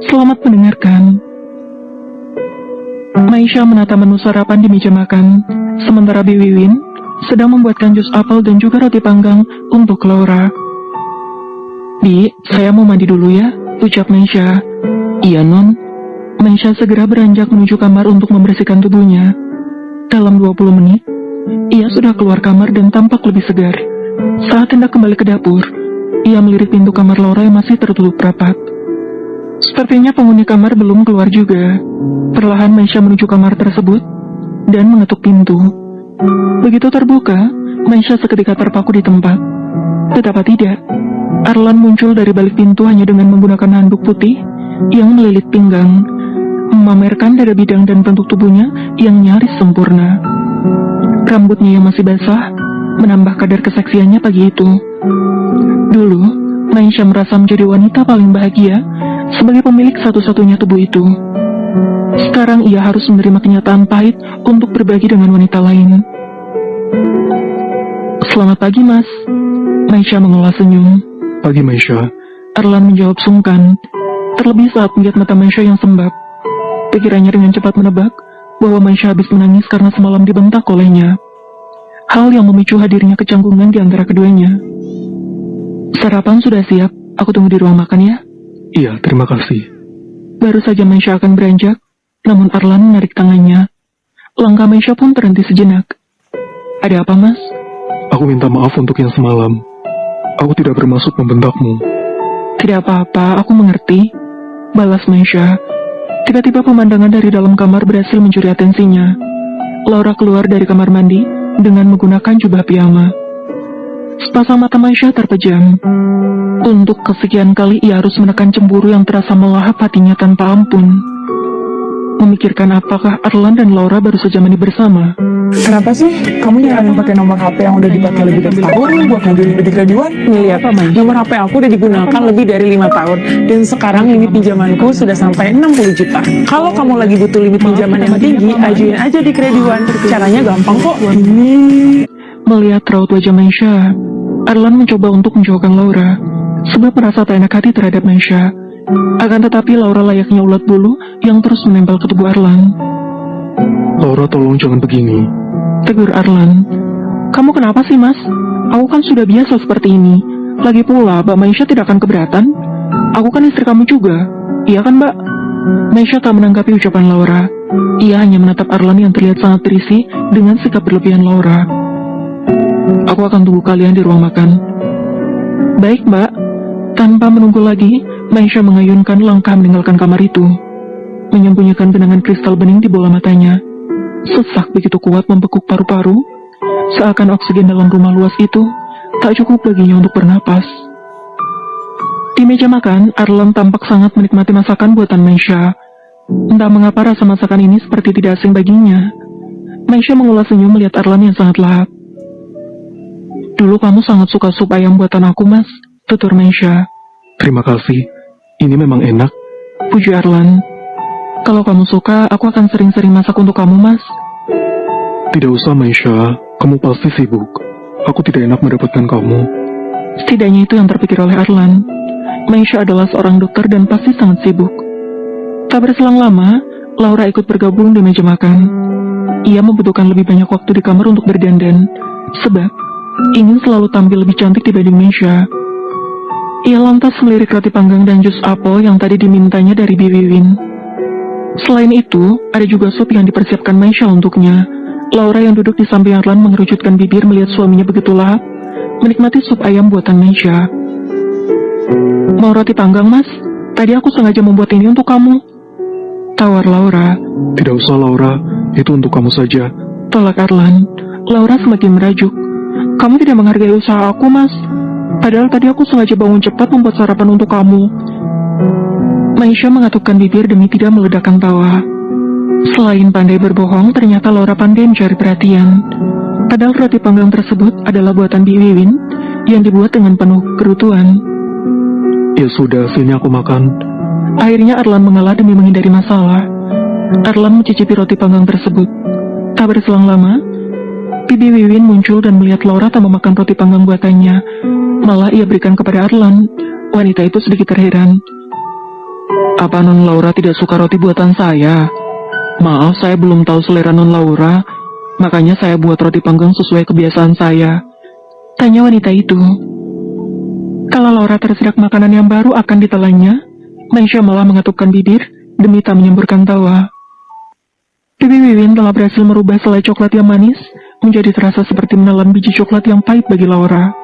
Selamat mendengarkan. Maisha menata menu sarapan di meja makan, sementara Bi Wiwin sedang membuatkan jus apel dan juga roti panggang untuk Laura. Bi, saya mau mandi dulu ya, ucap Maisha. Iya non. Maisha segera beranjak menuju kamar untuk membersihkan tubuhnya. Dalam 20 menit, ia sudah keluar kamar dan tampak lebih segar. Saat hendak kembali ke dapur, ia melirik pintu kamar Laura yang masih tertutup rapat. Sepertinya penghuni kamar belum keluar juga. Perlahan Maisha menuju kamar tersebut dan mengetuk pintu. Begitu terbuka, Maisha seketika terpaku di tempat. Betapa tidak, Arlan muncul dari balik pintu hanya dengan menggunakan handuk putih yang melilit pinggang, memamerkan dada bidang dan bentuk tubuhnya yang nyaris sempurna. Rambutnya yang masih basah menambah kadar keseksiannya pagi itu. Dulu, Maisha merasa menjadi wanita paling bahagia sebagai pemilik satu-satunya tubuh itu. Sekarang ia harus menerima kenyataan pahit untuk berbagi dengan wanita lain. Selamat pagi, Mas. Maisha mengolah senyum. Pagi, Maisha. Arlan menjawab sungkan, terlebih saat melihat mata Maisha yang sembab. Pikirannya dengan cepat menebak bahwa Maisha habis menangis karena semalam dibentak olehnya. Hal yang memicu hadirnya kecanggungan di antara keduanya. Sarapan sudah siap, aku tunggu di ruang makan ya. Iya, terima kasih. Baru saja Maisha akan beranjak, namun Arlan menarik tangannya. Langkah Maisha pun terhenti sejenak. Ada apa, Mas? Aku minta maaf untuk yang semalam. Aku tidak bermaksud membentakmu. Tidak apa-apa, aku mengerti. Balas Maisha. Tiba-tiba pemandangan dari dalam kamar berhasil mencuri atensinya. Laura keluar dari kamar mandi dengan menggunakan jubah piyama. Sepasang mata Maisha terpejam. Untuk kesekian kali ia harus menekan cemburu yang terasa melahap hatinya tanpa ampun. Memikirkan apakah Arlan dan Laura baru saja mandi bersama. Kenapa sih kamu nyaranin pakai nomor HP yang udah dipakai lebih dari setahun buat ngajuin kredit krediwan? Nih lihat, nomor HP aku udah digunakan lebih dari 5 tahun dan sekarang limit pinjamanku sudah sampai 60 juta. Kalau kamu lagi butuh limit pinjaman yang tinggi, ajuin aja di krediwan. Caranya gampang kok. Melihat raut wajah Maisha, Arlan mencoba untuk menjauhkan Laura, sebab merasa tak enak hati terhadap Maisha. Akan tetapi Laura layaknya ulat bulu yang terus menempel ke tubuh Arlan. Laura, tolong jangan begini. Tegur Arlan. Kamu kenapa sih, Mas? Aku kan sudah biasa seperti ini. Lagi pula, Mbak Maisha tidak akan keberatan. Aku kan istri kamu juga. Iya kan, Mbak? Maisha tak menanggapi ucapan Laura. Ia hanya menatap Arlan yang terlihat sangat terisi dengan sikap berlebihan Laura. Aku akan tunggu kalian di ruang makan. Baik, Mbak. Tanpa menunggu lagi, Maisha mengayunkan langkah meninggalkan kamar itu. Menyembunyikan genangan kristal bening di bola matanya. Sesak begitu kuat membekuk paru-paru, seakan oksigen dalam rumah luas itu tak cukup baginya untuk bernapas. Di meja makan, Arlan tampak sangat menikmati masakan buatan Maisha. Entah mengapa rasa masakan ini seperti tidak asing baginya. Maisha mengulas senyum melihat Arlan yang sangat lahap. Dulu kamu sangat suka sup ayam buatan aku, Mas, tutur Maisha. Terima kasih. Ini memang enak. Puji Arlan. Kalau kamu suka, aku akan sering-sering masak untuk kamu, Mas. Tidak usah, Maisha. Kamu pasti sibuk. Aku tidak enak mendapatkan kamu. Setidaknya itu yang terpikir oleh Arlan. Maisha adalah seorang dokter dan pasti sangat sibuk. Tak berselang lama, Laura ikut bergabung di meja makan. Ia membutuhkan lebih banyak waktu di kamar untuk berdandan, sebab ingin selalu tampil lebih cantik dibanding Maisha. Ia lantas melirik roti panggang dan jus apel yang tadi dimintanya dari Bi Wiwin. Selain itu, ada juga sup yang dipersiapkan Maisha untuknya. Laura yang duduk di samping Arlan mengerucutkan bibir melihat suaminya begitu lahap menikmati sup ayam buatan Maisha. Mau roti panggang, Mas? Tadi aku sengaja membuat ini untuk kamu. Tawar Laura. Tidak usah, Laura. Itu untuk kamu saja. Tolak Arlan. Laura semakin merajuk. Kamu tidak menghargai usaha aku, Mas. Padahal tadi aku sengaja bangun cepat membuat sarapan untuk kamu. Maisha mengatupkan bibir demi tidak meledakkan tawa. Selain pandai berbohong, ternyata Laura pandai mencari perhatian. Padahal roti panggang tersebut adalah buatan Bi Wiwin yang dibuat dengan penuh kerutuan. Ya sudah, sini aku makan. Akhirnya Arlan mengalah demi menghindari masalah. Arlan mencicipi roti panggang tersebut. Tak berselang lama, Bibi Wiwin muncul dan melihat Laura tak memakan roti panggang buatannya. Malah ia berikan kepada Arlan. Wanita itu sedikit terheran. Apa Non Laura tidak suka roti buatan saya? Maaf, saya belum tahu selera Non Laura, makanya saya buat roti panggang sesuai kebiasaan saya. Tanya wanita itu. Kalau Laura tersedak makanan yang baru akan ditelannya, Maisha malah mengatupkan bibir demi tak menyemburkan tawa. Bibi Wiwin telah berhasil merubah selai coklat yang manis menjadi terasa seperti menelan biji coklat yang pahit bagi Laura.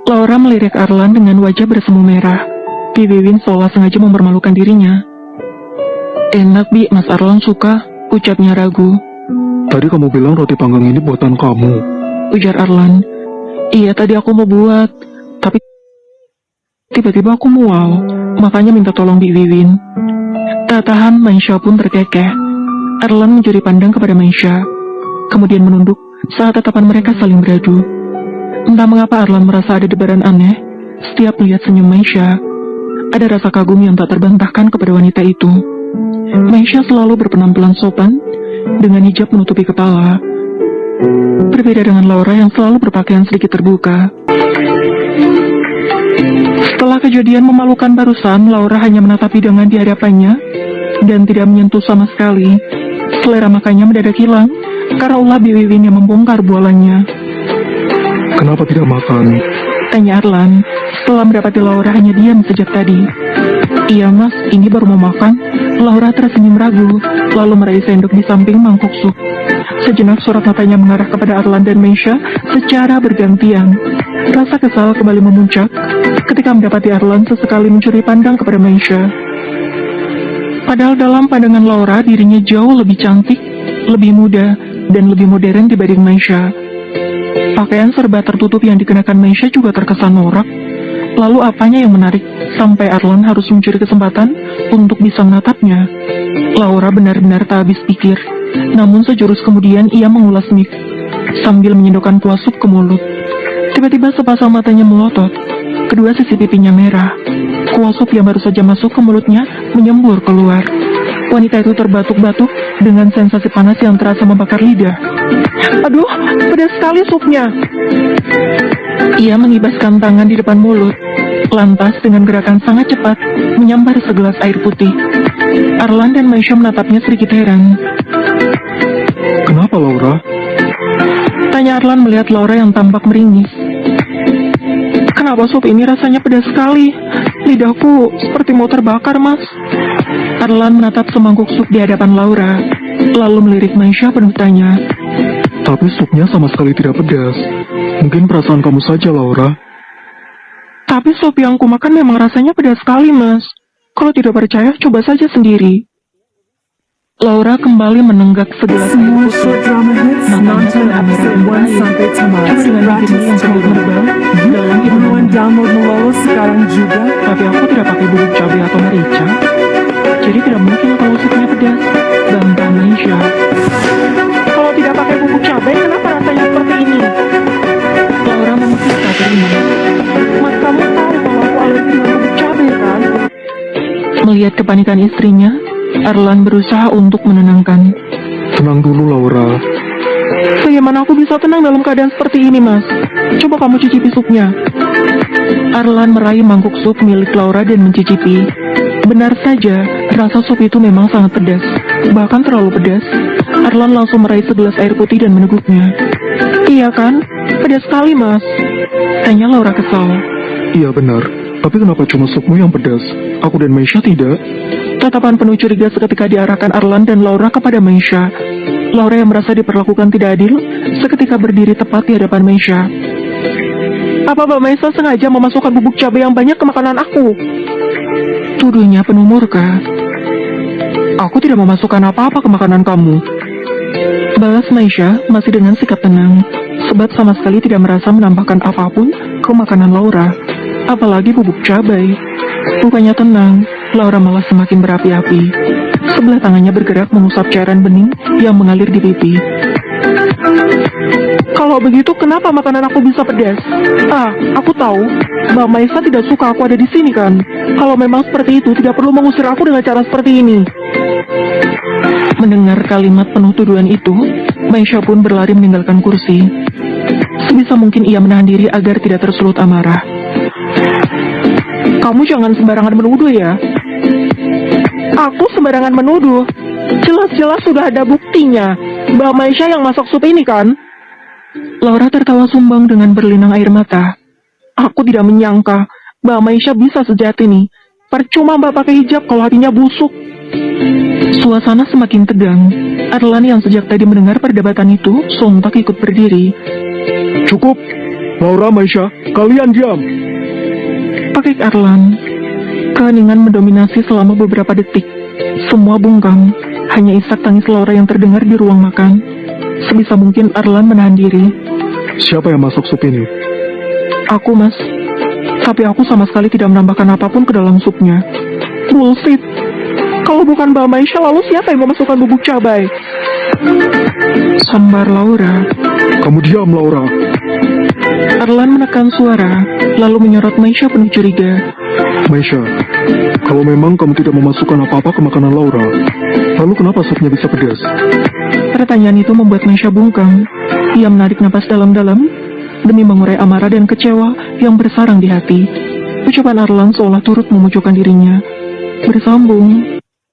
Laura melirik Arlan dengan wajah bersemu merah. Bibi Wiwin seolah sengaja mempermalukan dirinya. Enak, Bi, Mas Arlan suka, ucapnya ragu. Tadi kamu bilang roti panggang ini buatan kamu. Ujar Arlan. Iya, tadi aku mau buat, tapi tiba-tiba aku mual, makanya minta tolong Bi Wiwin. Tak tahan, Maisha pun terkekeh. Arlan mencuri pandang kepada Maisha, kemudian menunduk saat tatapan mereka saling beradu. Entah mengapa Arlan merasa ada debaran aneh setiap melihat senyum Maisha. Ada rasa kagum yang tak terbantahkan kepada wanita itu. Maisha selalu berpenampilan sopan dengan hijab menutupi kepala. Berbeda dengan Laura yang selalu berpakaian sedikit terbuka. Setelah kejadian memalukan barusan, Laura hanya menatap hidangan di hadapannya dan tidak menyentuh sama sekali. Selera makannya mendadak hilang karena ulah Bi Wiwin yang membongkar bualannya. Kenapa tidak makan? Tanya Arlan setelah mendapati Laura hanya diam sejak tadi. Iya mas, ini baru mau makan. Laura tersenyum ragu, lalu meraih sendok di samping mangkuk sup. Sejenak sorot matanya mengarah kepada Arlan dan Maisha secara bergantian. Rasa kesal kembali memuncak ketika mendapati Arlan sesekali mencuri pandang kepada Maisha. Padahal dalam pandangan Laura, dirinya jauh lebih cantik, lebih muda, dan lebih modern dibanding Maisha. Pakaian serba tertutup yang dikenakan Maisha juga terkesan norak. Lalu apanya yang menarik sampai Arlan harus mencuri kesempatan untuk bisa menatapnya? Laura benar-benar tak habis pikir. Namun sejurus kemudian ia mengulas mik sambil menyendokkan kuah sup ke mulut. Tiba-tiba sepasang matanya melotot. Kedua sisi pipinya merah. Kuah sup yang baru saja masuk ke mulutnya menyembur keluar. Wanita itu terbatuk-batuk dengan sensasi panas yang terasa membakar lidah. Aduh, pedas sekali supnya. Ia mengibaskan tangan di depan mulut. Lantas dengan gerakan sangat cepat menyambar segelas air putih. Arlan dan Maisha menatapnya sedikit heran. Kenapa Laura? Tanya Arlan melihat Laura yang tampak meringis. Kenapa sup ini rasanya pedas sekali? Lidahku seperti mau terbakar, mas. Arlan menatap semangkuk sup di hadapan Laura, lalu melirik Maisha penuh tanya. Tapi supnya sama sekali tidak pedas. Mungkin perasaan kamu saja, Laura. Tapi sup yang kumakan memang rasanya pedas sekali, mas. Kalau tidak percaya, coba saja sendiri. Laura kembali menenggak segelas air More putih. short drama hits, nonton episode 1 sampai tamat. Coba dengan bibirnya yang sangat merebak dalam Buruan download Melolo sekarang juga. Tapi aku tidak pakai bubuk cabai atau merica, jadi tidak mungkin kalau supnya pedas. Bantah Maisha. Kalau tidak pakai bubuk cabai, kenapa rasanya seperti ini? Laura mengusik tak terima. Mas, kamu tahu kalau aku alergi dengan bubuk cabai, kan? Melihat kepanikan istrinya, Arlan berusaha untuk menenangkan. Tenang dulu, Laura. Bagaimana aku bisa tenang dalam keadaan seperti ini, mas? Coba kamu cicipi supnya. Arlan meraih mangkuk sup milik Laura dan mencicipi. Benar saja, rasa sup itu memang sangat pedas. Bahkan terlalu pedas. Arlan langsung meraih segelas air putih dan meneguknya. Iya kan? Pedas sekali, mas. Tanya Laura kesal. Iya benar. Tapi kenapa cuma supmu yang pedas? Aku dan Maisha tidak. Tatapan penuh curiga seketika diarahkan Arlan dan Laura kepada Maisha. Laura yang merasa diperlakukan tidak adil, seketika berdiri tepat di hadapan Maisha. Apa Mbak Maisha sengaja memasukkan bubuk cabai yang banyak ke makanan aku? Tuduhnya penuh murka. Aku tidak memasukkan apa-apa ke makanan kamu. Balas Maisha masih dengan sikap tenang, sebab sama sekali tidak merasa menambahkan apapun ke makanan Laura, apalagi bubuk cabai. Bukannya tenang, Laura malah semakin berapi-api. Sebelah tangannya bergerak mengusap cairan bening yang mengalir di pipi. Kalau begitu, kenapa makanan aku bisa pedas? Ah, aku tahu. Mbak Maisha tidak suka aku ada di sini, kan? Kalau memang seperti itu, tidak perlu mengusir aku dengan cara seperti ini. Mendengar kalimat penuh tuduhan itu, Maisha pun berlari meninggalkan kursi. Sebisa mungkin ia menahan diri agar tidak tersulut amarah. Kamu jangan sembarangan menuduh ya. Aku sembarangan menuduh. Jelas-jelas sudah ada buktinya. Mbak Maisha yang masak sup ini kan? Laura tertawa sumbang dengan berlinang air mata. Aku tidak menyangka Mbak Maisha bisa sejahat ini. Percuma Mbak pakai hijab kalau hatinya busuk. Suasana semakin tegang. Arlan yang sejak tadi mendengar perdebatan itu sontak ikut berdiri. Cukup. Laura, Maisha, kalian diam. Pakik Arlan. Keheningan mendominasi selama beberapa detik. Semua bungkam. Hanya isak tangis Laura yang terdengar di ruang makan. Sebisa mungkin Arlan menahan diri. Siapa yang masak sup ini? Aku, Mas. Tapi aku sama sekali tidak menambahkan apapun ke dalam supnya. Bullshit. Kalau bukan Mbak Maisha, lalu siapa yang memasukkan bubuk cabai? Sambar Laura. Kamu diam, Laura. Arlan menekan suara, lalu menyorot Maisha penuh curiga. Maisha, kalau memang kamu tidak memasukkan apa-apa ke makanan Laura, lalu kenapa supnya bisa pedas? Pertanyaan itu membuat Maisha bungkam. Ia menarik napas dalam-dalam demi mengurai amarah dan kecewa yang bersarang di hati. Ucapan Arlan seolah turut memojokkan dirinya. Bersambung.